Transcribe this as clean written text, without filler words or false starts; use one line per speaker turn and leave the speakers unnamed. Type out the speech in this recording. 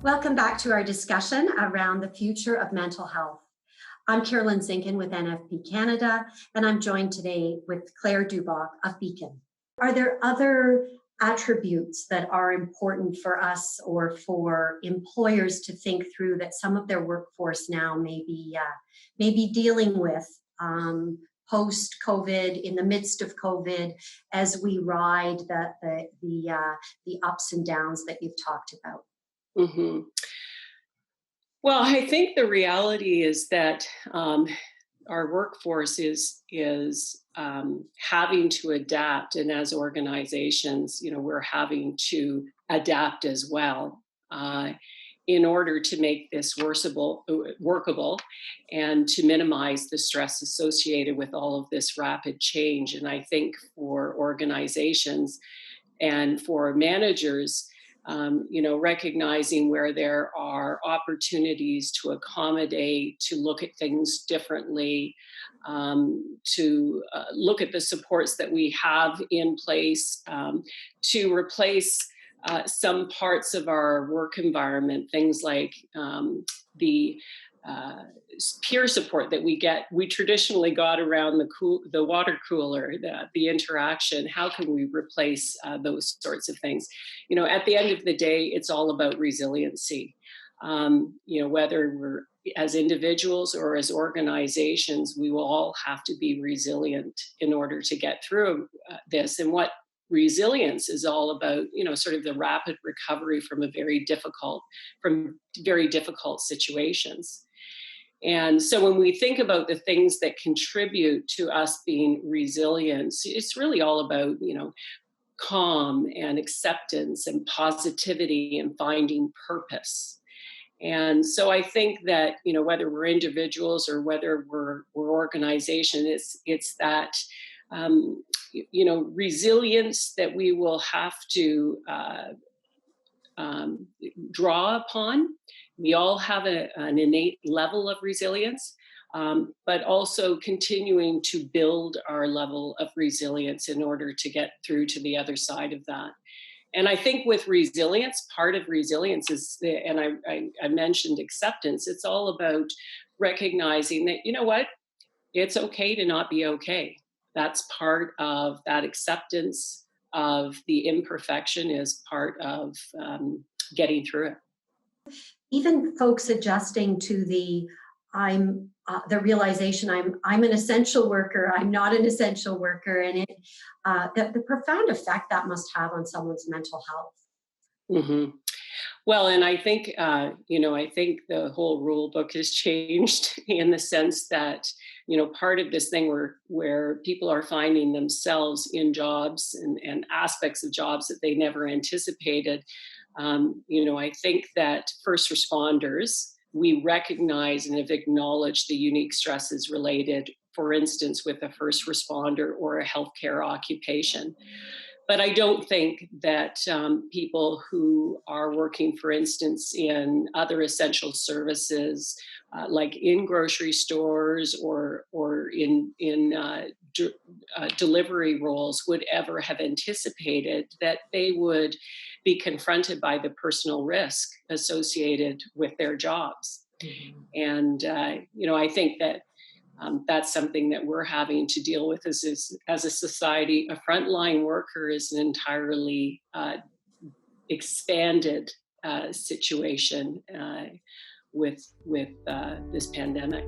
Welcome back to our discussion around the future of mental health. I'm Carolyn Zinkin with NFP Canada, and I'm joined today with Claire Duboc of Beacon. Are there other attributes that are important for us or for employers to think through that some of their workforce now may be dealing with post-COVID, in the midst of COVID, as we ride the ups and downs that you've talked about?
hmm Well, I think the reality is that our workforce is having to adapt, and as organizations, we're having to adapt as well in order to make this workable, and to minimize the stress associated with all of this rapid change. And I think for organizations and for managers, recognizing where there are opportunities to accommodate, to look at things differently, to look at the supports that we have in place, to replace some parts of our work environment, things like the peer support that we traditionally got around the water cooler, the interaction. How can we replace those sorts of things? At the end of the day, it's all about resiliency. Whether we're as individuals or as organizations, we will all have to be resilient in order to get through this. And what resilience is all about, sort of the rapid recovery from very difficult situations. And so when we think about the things that contribute to us being resilient, it's really all about, calm and acceptance and positivity and finding purpose. And so I think that, whether we're individuals or whether we're organization, it's that, resilience that we will have to draw upon. We all have an innate level of resilience, but also continuing to build our level of resilience in order to get through to the other side of that. And I think with resilience, part of resilience is, and I mentioned acceptance, it's all about recognizing that, it's okay to not be okay. That's part of that acceptance of the imperfection, is part of getting through it.
Even folks adjusting to the realization I'm an essential worker, I'm not an essential worker, and the profound effect that must have on someone's mental health.
Mm-hmm. Well, and I think I think the whole rule book has changed in the sense that part of this thing where people are finding themselves in jobs and aspects of jobs that they never anticipated. I think that first responders, we recognize and have acknowledged the unique stresses related, for instance, with a first responder or a healthcare occupation. But I don't think that people who are working, for instance, in other essential services, like in grocery stores or in delivery roles, would ever have anticipated that they would be confronted by the personal risk associated with their jobs. Mm-hmm. And I think that that's something that we're having to deal with as a society. A frontline worker is an entirely expanded situation with this pandemic.